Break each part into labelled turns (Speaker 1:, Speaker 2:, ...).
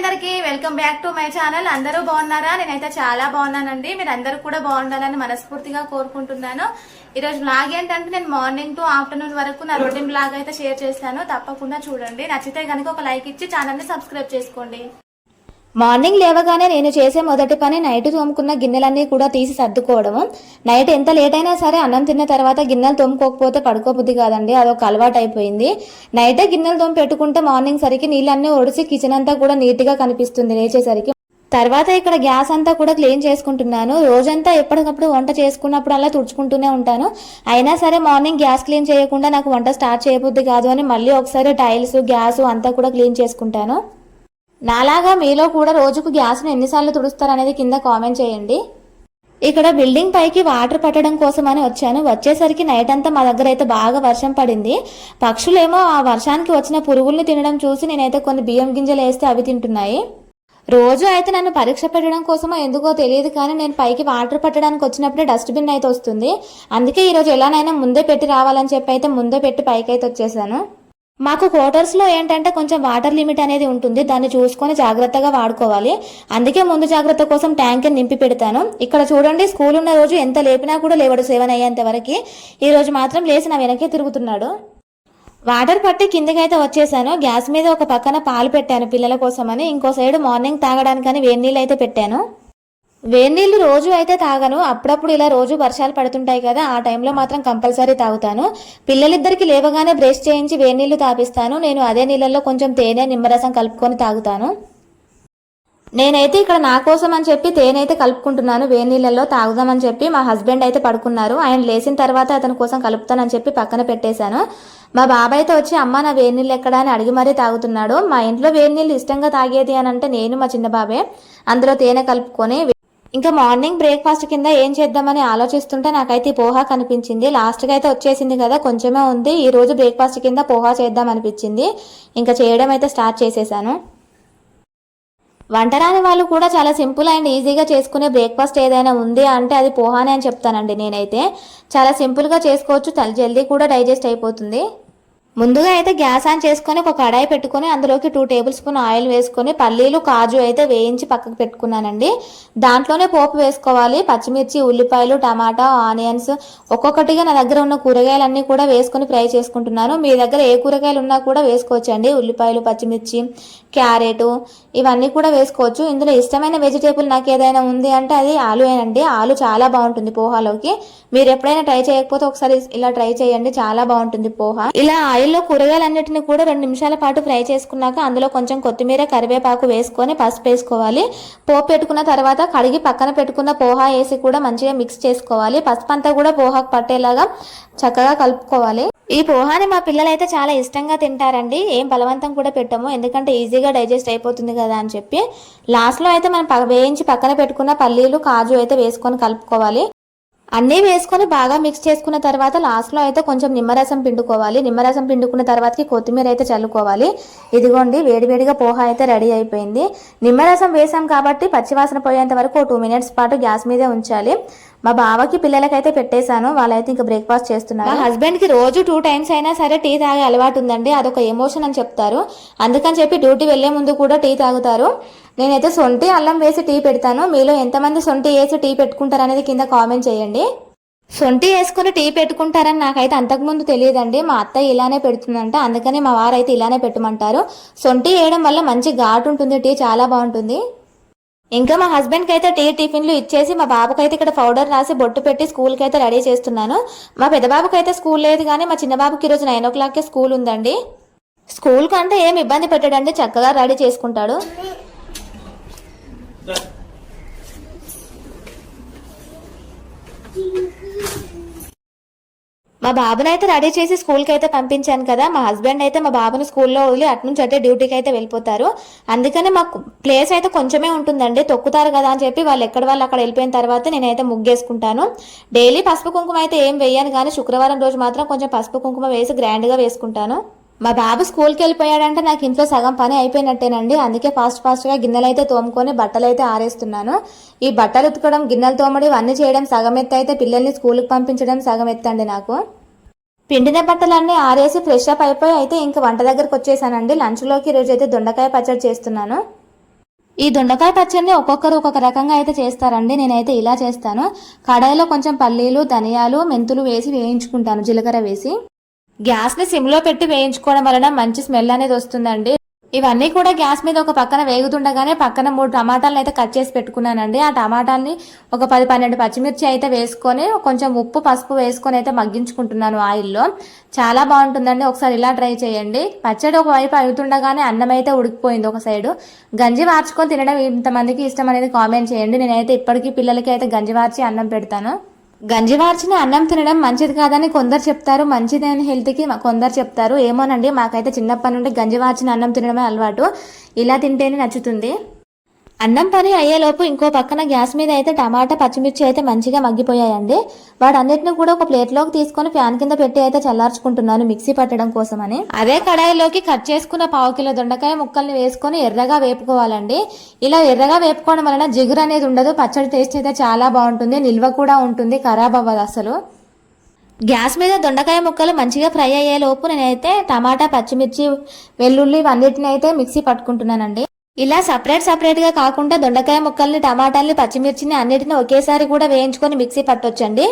Speaker 1: అందరికి welcome back to my channel. అందరూ బాగున్నారా? నేనైతే చాలా బాగున్నానండి. మీరు అందరూ కూడా బాగుండాలని మనస్ఫూర్తిగా కోరుకుంటున్నాను. ఈ రోజు బ్లాగ్ ఏంటంటే నేను మార్నింగ్ టు ఆఫ్టర్నూన్ వరకు నా రొటీన్ బ్లాగ్ అయితే షేర్ చేస్తాను. తప్పకుండా చూడండి. నచ్చితే కనుక ఒక లైక్ ఇచ్చి ఛానల్ ని సబ్స్క్రైబ్ చేసుకోండి.
Speaker 2: మార్నింగ్ లేవగానే నేను చేసే మొదటి పని నైట్ తోముకున్న గిన్నెలన్నీ కూడా తీసి సర్దుకోవడము. నైట్ ఎంత లేట్ అయినా సరే అన్నం తిన్న తర్వాత గిన్నెలు తోముకోకపోతే పడుకోబుద్ధి కాదండి, అదొక అలవాటు అయిపోయింది. నైటే గిన్నెలు తోమి పెట్టుకుంటే మార్నింగ్ సరికి నీళ్ళన్నీ ఒడిసి కిచెన్ అంతా కూడా నీట్గా కనిపిస్తుంది లేచేసరికి. తర్వాత ఇక్కడ గ్యాస్ అంతా కూడా క్లీన్ చేసుకుంటున్నాను. రోజంతా ఎప్పటికప్పుడు వంట చేసుకున్నప్పుడు అలా తుడుచుకుంటూనే ఉంటాను. అయినా సరే మార్నింగ్ గ్యాస్ క్లీన్ చేయకుండా నాకు వంట స్టార్ట్ చేయబుద్ధి కాదు అని మళ్ళీ ఒకసారి టైల్స్ గ్యాస్ అంతా కూడా క్లీన్ చేసుకుంటాను. నాలాగా మీలో కూడా రోజుకు గ్యాస్ను ఎన్నిసార్లు తుడుస్తారనేది కింద కామెంట్ చేయండి. ఇక్కడ బిల్డింగ్ పైకి వాటర్ పట్టడం కోసం అని వచ్చాను. వచ్చేసరికి నైట్ అంతా మా దగ్గర అయితే బాగా వర్షం పడింది. పక్షులేమో ఆ వర్షానికి వచ్చిన పురుగుల్ని తినడం చూసి నేనైతే కొన్ని బియ్యం గింజలు వేస్తే అవి తింటున్నాయి. రోజు అయితే నన్ను పరీక్ష పెట్టడం కోసమో ఎందుకో తెలియదు కానీ నేను పైకి వాటర్ పట్టడానికి వచ్చినప్పుడే డస్ట్బిన్ అయితే వస్తుంది. అందుకే ఈరోజు ఎలానైనా ముందే పెట్టి రావాలని చెప్పి అయితే ముందే పెట్టి పైకి అయితే వచ్చేసాను. మాకు క్వార్టర్స్లో ఏంటంటే కొంచెం వాటర్ లిమిట్ అనేది ఉంటుంది, దాన్ని చూసుకొని జాగ్రత్తగా వాడుకోవాలి. అందుకే ముందు జాగ్రత్త కోసం ట్యాంక్ నింపి పెడతాను. ఇక్కడ చూడండి, స్కూల్ ఉన్న రోజు ఎంత లేపినా కూడా లేవడు 7 అయ్యేంత వరకు. ఈ రోజు మాత్రం లేచి నా వెనకే తిరుగుతున్నాడు. వాటర్ పట్టి కిందకైతే వచ్చేసాను. గ్యాస్ మీద ఒక పక్కన పాలు పెట్టాను పిల్లల కోసమని, ఇంకో సైడ్ మార్నింగ్ తాగడానికని వేడి నీళ్ళు అయితే పెట్టాను. వేడి నీళ్ళు రోజు అయితే తాగను, అప్పుడప్పుడు ఇలా రోజు వర్షాలు పడుతుంటాయి కదా, ఆ టైంలో మాత్రం కంపల్సరీ తాగుతాను. పిల్లలిద్దరికి లేవగానే బ్రష్ చేయించి వేడి నీళ్లు తాపిస్తాను. నేను అదే నీళ్ళల్లో కొంచెం తేనె నిమ్మరసం కలుపుకొని తాగుతాను. నేనైతే ఇక్కడ నా కోసం అని చెప్పి తేనె అయితే కలుపుకుంటున్నాను వేడి నీళ్ళల్లో తాగుదామని చెప్పి. మా హస్బెండ్ అయితే పడుకున్నారు, ఆయన లేచిన తర్వాత అతని కోసం కలుపుతానని చెప్పి పక్కన పెట్టేశాను. మా బాబాయ్ అయితే వచ్చి అమ్మ నా వేడి నీళ్ళు ఎక్కడా అని అడిగి మరీ తాగుతున్నాడు. మా ఇంట్లో వేడి నీళ్ళు ఇష్టంగా తాగేది అని అంటే నేను మా చిన్న బాబాయ్. అందులో తేనె కలుపుకొని ఇంకా మార్నింగ్ బ్రేక్ఫాస్ట్ కింద ఏం చేద్దామని ఆలోచిస్తుంటే నాకైతే పోహా కనిపించింది. లాస్ట్గా అయితే వచ్చేసింది కదా, కొంచెమే ఉంది. ఈ రోజు బ్రేక్ఫాస్ట్ కింద పోహా చేద్దాం అనిపించింది. ఇంకా చేయడం అయితే స్టార్ట్ చేసేసాను. వంట రాని వాళ్ళు కూడా చాలా సింపుల్ అండ్ ఈజీగా చేసుకునే బ్రేక్ఫాస్ట్ ఏదైనా ఉంది అంటే అది పోహానే అని చెప్తానండి. నేనైతే చాలా సింపుల్గా చేసుకోవచ్చు, జల్దీ కూడా డైజెస్ట్ అయిపోతుంది. ముందుగా అయితే గ్యాస్ ఆన్ చేసుకొని ఒక కడాయి పెట్టుకొని అందులోకి 2 టేబుల్ స్పూన్ ఆయిల్ వేసుకొని పల్లీలు కాజు అయితే వేయించి పక్కకు పెట్టుకున్నానండి. దాంట్లోనే పోపు వేసుకోవాలి. పచ్చిమిర్చి, ఉల్లిపాయలు, టమాటా, ఆనియన్స్ ఒక్కొక్కటిగా నా దగ్గర ఉన్న కూరగాయలన్నీ కూడా వేసుకొని ఫ్రై చేసుకుంటున్నాను. మీ దగ్గర ఏ కూరగాయలు ఉన్నా కూడా వేసుకోవచ్చండి. ఉల్లిపాయలు, పచ్చిమిర్చి, క్యారెట్ ఇవన్నీ కూడా వేసుకోవచ్చు. ఇందులో ఇష్టమైన వెజిటేబుల్ నాకు ఏదైనా ఉంది అంటే అది ఆలు ఏనండి. ఆలు చాలా బాగుంటుంది పోహాలోకి. మీరు ఎప్పుడైనా ట్రై చేయకపోతే ఒకసారి ఇలా ట్రై చేయండి, చాలా బాగుంటుంది పోహా. ఇలా ఆయిల్లో కూరగాయలన్నిటిని కూడా 2 నిమిషాల పాటు ఫ్రై చేసుకున్నాక అందులో కొంచెం కొత్తిమీర, కరివేపాకు వేసుకొని పసుపు వేసుకోవాలి. పోపు పెట్టుకున్న తర్వాత కడిగి పక్కన పెట్టుకున్న పోహా వేసి కూడా మంచిగా మిక్స్ చేసుకోవాలి. పసుపు అంతా కూడా పోహాకు పట్టేలాగా చక్కగా కలుపుకోవాలి. ఈ పోహాని మా పిల్లలు అయితే చాలా ఇష్టంగా తింటారండి. ఏం బలవంతం కూడా పెట్టము, ఎందుకంటే ఈజీగా డైజెస్ట్ అయిపోతుంది కదా అని చెప్పి. లాస్ట్లో అయితే మనం వేయించి పక్కన పెట్టుకున్న పల్లీలు, కాజు అయితే వేసుకొని కలుపుకోవాలి. అన్నీ వేసుకొని బాగా మిక్స్ చేసుకున్న తర్వాత లాస్ట్లో అయితే కొంచెం నిమ్మరసం పిండుకోవాలి. నిమ్మరసం పిండుకున్న తర్వాతకి కొత్తిమీర అయితే చల్లుకోవాలి. ఇదిగోండి, వేడివేడిగా పోహా అయితే రెడీ అయిపోయింది. నిమ్మరసం వేసాం కాబట్టి పచ్చివాసన పోయేంత వరకు 2 మినిట్స్ పాటు గ్యాస్ మీదే ఉంచాలి. మా బావకి పిల్లలకైతే పెట్టేశాను, వాళ్ళైతే ఇంకా బ్రేక్ఫాస్ట్ చేస్తున్నారు. మా హస్బెండ్కి రోజు 2 టైమ్స్ అయినా సరే టీ తాగే అలవాటు ఉందండి. అదొక ఎమోషన్ అని చెప్తారు. అందుకని చెప్పి డ్యూటీ వెళ్లే ముందు కూడా టీ తాగుతారు. నేనైతే సొంటి అల్లం వేసి టీ పెడతాను. మీలో ఎంతమంది సొంటి వేసి టీ పెట్టుకుంటారనేది కింద కామెంట్ చేయండి. సొంటి వేసుకుని టీ పెట్టుకుంటారని నాకైతే అంతకుముందు తెలియదండి. మా అత్తయ్య ఇలానే పెడుతుందంట, అందుకని మా వారైతే ఇలానే పెట్టమంటారు. సొంటి వేయడం వల్ల మంచి ఘాటు ఉంటుంది, టీ చాలా బాగుంటుంది. ఇంకా మా హస్బెండ్కి అయితే టిఫిన్లు ఇచ్చేసి మా బాబుకైతే ఇక్కడ పౌడర్ రాసి బొట్టు పెట్టి స్కూల్కి అయితే రెడీ చేస్తున్నాను. మా పెద్ద బాబుకి అయితే స్కూల్ లేదు కానీ మా చిన్న బాబుకి ఈరోజు 9 o'clockకే స్కూల్ ఉందండి. స్కూల్ కంటే ఏం ఇబ్బంది పెట్టడండి, చక్కగా రెడీ చేసుకుంటాడు. మా బాబుని అయితే రెడీ చేసి స్కూల్కి అయితే పంపించాను కదా. మా హస్బెండ్ అయితే మా బాబుని స్కూల్లో వదిలి అట్నుంచి అయితే డ్యూటీకి అయితే వెళ్ళిపోతారు. అందుకని మాకు ప్లేస్ అయితే కొంచెమే ఉంటుందండి, తొక్కుతారు కదా అని చెప్పి వాళ్ళు అక్కడ వెళ్ళిపోయిన తర్వాత నేనైతే ముగ్గేసుకుంటాను. డైలీ పసుపు కుంకుమ అయితే ఏం వేయను కానీ శుక్రవారం రోజు మాత్రం కొంచెం పసుపు కుంకుమ వేసి గ్రాండ్గా వేసుకుంటాను. మా బాబు స్కూల్కి వెళ్ళిపోయాడంటే నాకు ఇంట్లో సగం పని అయిపోయినట్టేనండి. అందుకే ఫాస్ట్గా గిన్నెలు అయితే తోముకొని బట్టలు అయితే ఆరేస్తున్నాను. ఈ బట్టలు ఉతకడం, గిన్నెలు తోమడం ఇవన్నీ చేయడం సగం ఎత్తు అయితే పిల్లల్ని స్కూల్కి పంపించడం సగం ఎత్తండి నాకు. పిండిన బట్టలన్నీ ఆరేసి ఫ్రెష్ అప్ అయిపోయి అయితే ఇంకా వంట దగ్గరకు వచ్చేసానండి. లంచ్లోకి ఈరోజు అయితే దొండకాయ పచ్చడి చేస్తున్నాను. ఈ దొండకాయ పచ్చడిని ఒక్కొక్కరు ఒక్కొక్క రకంగా అయితే చేస్తారండి. నేనైతే ఇలా చేస్తాను. కడాయిలో కొంచెం పల్లీలు, ధనియాలు, మెంతులు వేసి వేయించుకుంటాను, జీలకర్ర వేసి. గ్యాస్ని సిమ్లో పెట్టి వేయించుకోవడం వలన మంచి స్మెల్ అనేది వస్తుందండి. ఇవన్నీ కూడా గ్యాస్ మీద ఒక పక్కన వేగుతుండగానే పక్కన 3 టమాటాలను అయితే కట్ చేసి పెట్టుకున్నానండి. ఆ టమాటాలని ఒక 10-12 పచ్చిమిర్చి అయితే వేసుకొని కొంచెం ఉప్పు, పసుపు వేసుకొని అయితే మగ్గించుకుంటున్నాను ఆయిల్లో. చాలా బాగుంటుందండి, ఒకసారి ఇలా ట్రై చేయండి. పచ్చడి ఒకవైపు అవుతుండగానే అన్నం అయితే ఉడికిపోయింది ఒక సైడు. గంజి వార్చుకొని తినడం ఇంతమందికి ఇష్టం అనేది కామెంట్ చేయండి. నేనైతే ఇప్పటికీ పిల్లలకి అయితే గంజి వార్చి అన్నం పెడతాను. గంజి వార్చిన అన్నం తినడం మంచిది కాదని కొందరు చెప్తారు, మంచిదని హెల్త్కి కొందరు చెప్తారు. ఏమోనండి, మాకైతే చిన్నప్పటి నుండి గంజి వార్చిన అన్నం తినడమే అలవాటు. ఇలా తింటేనే నచ్చుతుంది. అన్నం పని అయ్యేలోపు ఇంకో పక్కన గ్యాస్ మీద అయితే టమాటా, పచ్చిమిర్చి అయితే మంచిగా మగ్గిపోయాయండి. వాటన్నిటిని కూడా ఒక ప్లేట్లోకి తీసుకొని ఫ్యాన్ కింద పెట్టి అయితే చల్లార్చుకుంటున్నాను మిక్సీ పట్టడం కోసమని. అదే కడాయిలోకి కట్ చేసుకున్న 1/2 కిలో దొండకాయ ముక్కల్ని వేసుకొని ఎర్రగా వేపుకోవాలండి. ఇలా ఎర్రగా వేపుకోవడం వలన జిగురు అనేది ఉండదు, పచ్చడి టేస్ట్ అయితే చాలా బాగుంటుంది, నిల్వ కూడా ఉంటుంది, ఖరాబ్ అవ్వదు అసలు. గ్యాస్ మీద దొండకాయ ముక్కలు మంచిగా ఫ్రై అయ్యేలోపు నేనైతే టమాటా, పచ్చిమిర్చి, వెల్లుల్లి ఇవన్నిటిని అయితే మిక్సీ పట్టుకుంటున్నానండి. ఇలా సపరేట్గా కాకుండా దొండకాయ ముక్కల్ని, టమాటాల్ని, పచ్చిమిర్చిని అన్నిటిని ఒకేసారి కూడా వేయించుకొని మిక్సీ పట్టొచ్చండి.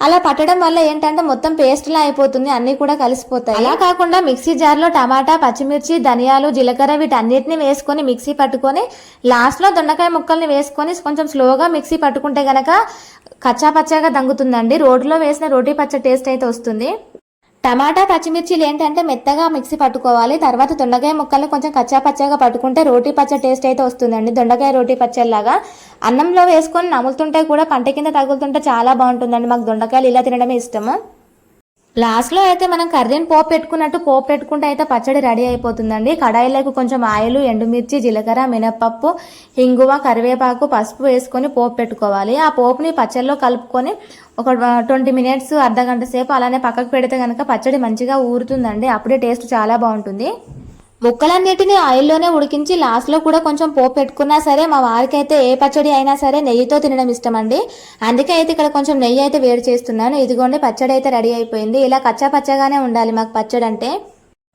Speaker 2: అలా పట్టడం వల్ల ఏంటంటే మొత్తం పేస్ట్లా అయిపోతుంది, అన్ని కూడా కలిసిపోతాయి. అలా కాకుండా మిక్సీ జార్లో టమాటా, పచ్చిమిర్చి, ధనియాలు, జీలకర్ర వీటన్నిటిని వేసుకొని మిక్సీ పట్టుకొని లాస్ట్లో దొండకాయ ముక్కల్ని వేసుకొని కొంచెం స్లోగా మిక్సీ పట్టుకుంటే గనక కచ్చా పచ్చాగా దంగుతుందండి. రోటిలో వేసిన రోటీ పచ్చడి టేస్ట్ అయితే వస్తుంది. టమాటా, పచ్చిమిర్చిలు ఏంటంటే మెత్తగా మిక్సీ పట్టుకోవాలి. తర్వాత దొండకాయ ముక్కల్ని కొంచెం కచ్చా పచ్చాగా పట్టుకుంటే రోటీ పచ్చడి టేస్ట్ అయితే వస్తుందండి. దొండకాయ రోటీ పచ్చడిలాగా అన్నంలో వేసుకొని నములుతుంటే కూడా పంట కింద తగులుతుంటే చాలా బాగుంటుందండి. మాకు దొండకాయలు ఇలా తినడమే ఇష్టము. లాస్ట్లో అయితే మనం కర్రీని పోపు పెట్టుకుంటే అయితే పచ్చడి రెడీ అయిపోతుందండి. కడాయిలోకి కొంచెం ఆయిల్, ఎండుమిర్చి, జీలకర్ర, మినప్పప్పు, ఇంగువ, కరివేపాకు, పసుపు వేసుకొని పోపు పెట్టుకోవాలి. ఆ పోపుని పచ్చడిలో కలుపుకొని ఒక 20 మినిట్స్, అర్ధగంట సేపు అలానే పక్కకు పెడితే కనుక పచ్చడి మంచిగా ఊరుతుందండి. అప్పుడే టేస్ట్ చాలా బాగుంటుంది. ముక్కలన్నిటిని ఆయిల్లోనే ఉడికించి లాస్ట్లో కూడా కొంచెం పోపు పెట్టుకున్నా సరే మా వారికి అయితే ఏ పచ్చడి అయినా సరే నెయ్యితో తినడం ఇష్టం అండి. అందుకే అయితే ఇక్కడ కొంచెం నెయ్యి అయితే వేడి చేస్తున్నాను. ఇదిగోండి పచ్చడి అయితే రెడీ అయిపోయింది. ఇలా కచ్చా పచ్చగానే ఉండాలి మాకు పచ్చడి అంటే.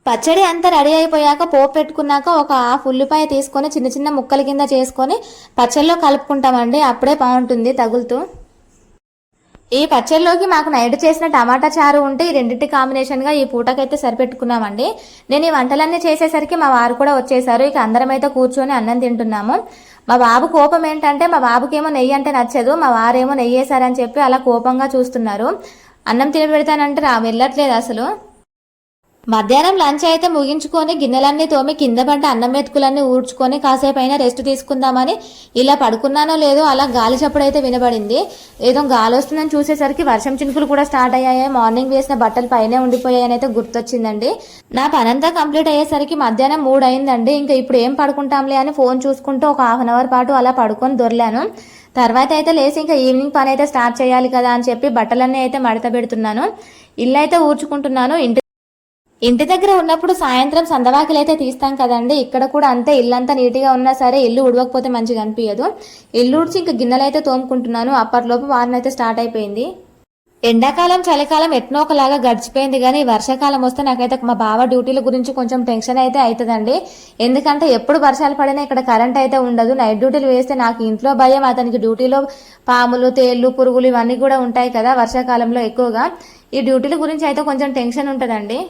Speaker 2: పచ్చడి అంతా రెడీ అయిపోయాక పోపు పెట్టుకున్నాక ఒక 1/2 ఉల్లిపాయ తీసుకొని చిన్న చిన్న ముక్కల కింద చేసుకొని పచ్చడిలో కలుపుకుంటామండి. అప్పుడే బాగుంటుంది తగులుతూ. ఈ పచ్చడిలోకి మాకు నైట్ చేసిన టమాటా చారు ఉంటే ఈ రెండింటి కాంబినేషన్గా ఈ పూటకైతే సరిపెట్టుకున్నామండి. నేను ఈ వంటలన్నీ చేసేసరికి మా వారు కూడా వచ్చేసారు. ఇక అందరం అయితే కూర్చొని అన్నం తింటున్నాము. మా బాబు కోపం ఏంటంటే మా బాబుకేమో నెయ్యి అంటే నచ్చదు, మా వారేమో నెయ్యి వేసారని చెప్పి అలా కోపంగా చూస్తున్నారు. అన్నం తిని పెడతానంటే వెళ్ళట్లేదు అసలు. మధ్యాహ్నం లంచ్ అయితే ముగించుకొని గిన్నెలన్నీ తోమి కింద పడ్డ అన్నం మెతుకులన్నీ ఊడ్చుకొని కాసేపు అయినా రెస్ట్ తీసుకుందామని ఇలా పడుకున్నానో లేదో అలా గాలి చప్పుడు అయితే వినబడింది. ఏదో గాలి వస్తుందని చూసేసరికి వర్షం చినుకులు కూడా స్టార్ట్ అయ్యాయి. మార్నింగ్ వేసిన బట్టలు పైనే ఉండిపోయాయని అయితే గుర్తొచ్చిందండి. నా పనంతా కంప్లీట్ అయ్యేసరికి మధ్యాహ్నం 3 అయిందండి. ఇంకా ఇప్పుడు ఏం పడుకుంటాంలే అని ఫోన్ చూసుకుంటూ ఒక 1/2 అవర్ పాటు అలా పడుకొని దొర్లాను. తర్వాత అయితే లేచి ఇంకా ఈవినింగ్ పని అయితే స్టార్ట్ చేయాలి కదా అని చెప్పి బట్టలన్నీ అయితే మడత పెడుతున్నాను. ఇల్లు అయితే ఊడ్చుకుంటున్నాను. ఇంటి దగ్గర ఉన్నప్పుడు సాయంత్రం సందవాకిలు అయితే తీస్తాం కదండి. ఇక్కడ కూడా అంతే, ఇల్లంతా నీట్గా ఉన్నా సరే ఇల్లు ఉడవకపోతే మంచిగా అనిపించదు. ఇల్లు ఉడిచి ఇంకా గిన్నెలు అయితే తోముకుంటున్నాను. అప్పటిలోపు వారం అయితే స్టార్ట్ అయిపోయింది. ఎండాకాలం, చలికాలం ఎట్నో ఒకలాగా గడిచిపోయింది. కానీ వర్షాకాలం వస్తే నాకైతే మా బావ డ్యూటీల గురించి కొంచెం టెన్షన్ అయితే అవుతుందండి. ఎందుకంటే ఎప్పుడు వర్షాలు పడినా ఇక్కడ కరెంట్ అయితే ఉండదు. నైట్ డ్యూటీలు వేస్తే నాకు ఇంట్లో భయం, అతనికి డ్యూటీలో పాములు, తేళ్లు, పురుగులు ఇవన్నీ కూడా ఉంటాయి కదా వర్షాకాలంలో ఎక్కువగా. ఈ డ్యూటీల గురించి అయితే కొంచెం టెన్షన్ ఉంటుందండి.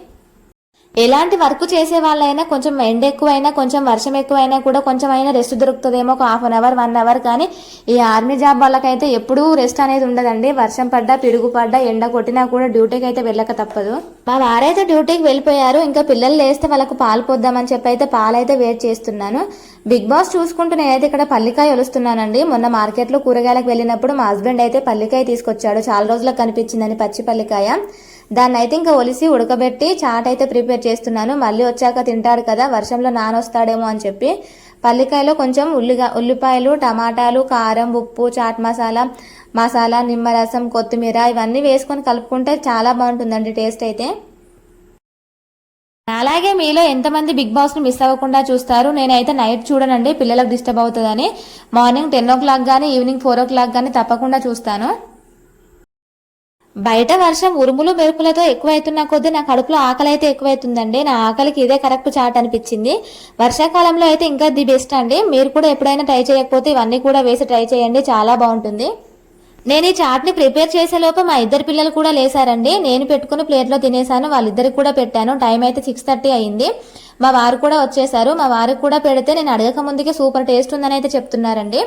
Speaker 2: ఎలాంటి వర్క్ చేసే వాళ్ళైనా కొంచెం ఎండ ఎక్కువైనా, కొంచెం వర్షం ఎక్కువైనా కూడా కొంచెం అయినా రెస్ట్ దొరుకుతుందేమో, ఒక 1/2 అవర్ 1 అవర్. కానీ ఈ ఆర్మీ జాబ్ వాళ్ళకైతే ఎప్పుడూ రెస్ట్ అనేది ఉండదండి. వర్షం పడ్డా, పిడుగు పడ్డా, ఎండ కొట్టినా కూడా డ్యూటీకి అయితే వెళ్ళక తప్పదు. మా వారైతే డ్యూటీకి వెళ్ళిపోయారు. ఇంకా పిల్లలు లేస్తే వాళ్ళకు పాలు పోద్దామని చెప్పి అయితే పాలైతే వేడి చేస్తున్నాను. బిగ్ బాస్ చూసుకుంటూ నేనైతే ఇక్కడ పల్లికాయ ఒలుస్తున్నానండి. మొన్న మార్కెట్లో కూరగాయలకు వెళ్ళినప్పుడు మా హస్బెండ్ అయితే పల్లికాయ తీసుకొచ్చాడు. చాలా రోజులకు కనిపించిందని పచ్చి పల్లికాయ. దాన్ని అయితే ఇంకా ఒలిసి ఉడకబెట్టి చాట్ అయితే ప్రిపేర్ చేస్తున్నాను. మళ్ళీ వచ్చాక తింటాడు కదా, వర్షంలో నానొస్తాడేమో అని చెప్పి పల్లికాయలో కొంచెం ఉల్లిపాయలు, టమాటాలు, కారం, ఉప్పు, చాట్ మసాలా, నిమ్మరసం, కొత్తిమీర ఇవన్నీ వేసుకొని కలుపుకుంటే చాలా బాగుంటుందండి టేస్ట్ అయితే. అలాగే మీలో ఎంతమంది బిగ్ బాస్ని మిస్ అవ్వకుండా చూస్తారు? నేనైతే నైట్ చూడనండి, పిల్లలకు డిస్టర్బ్ అవుతుందని. మార్నింగ్ 10 o'clock కానీ ఈవినింగ్ 4 o'clock కానీ తప్పకుండా చూస్తాను. బయట వర్షం ఉరుములు మెరుపులతో ఎక్కువైతున్న కొద్దీ నా కడుపులో ఆకలి అయితే ఎక్కువైతుందండి. నా ఆకలికి ఇదే కరెక్ట్ చాట్ అనిపించింది. వర్షాకాలంలో అయితే ఇంకా ది బెస్ట్ అండి. మీరు కూడా ఎప్పుడైనా ట్రై చేయకపోతే ఇవన్నీ కూడా వేసి ట్రై చేయండి, చాలా బాగుంటుంది. నేను ఈ చాట్ని ప్రిపేర్ చేసే లోపు మా ఇద్దరు పిల్లలు కూడా లేసారండి. నేను పెట్టుకుని ప్లేట్లో తినేసాను, వాళ్ళిద్దరికి కూడా పెట్టాను. టైం అయితే 6:30 అయింది. మా వారు కూడా వచ్చేసారు. మా వారికి కూడా పెడితే నేను అడగక ముందుకే సూపర్ టేస్ట్ ఉందని అయితే చెప్తున్నారండి.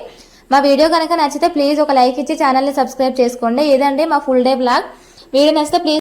Speaker 2: మా వీడియో కనుక నచ్చితే ప్లీజ్ ఒక లైక్ ఇచ్చి ఛానల్ని సబ్స్క్రైబ్ చేసుకోండి. ఇదండి మా ఫుల్ డే బ్లాగ్. వీడియో నచ్చితే ప్లీజ్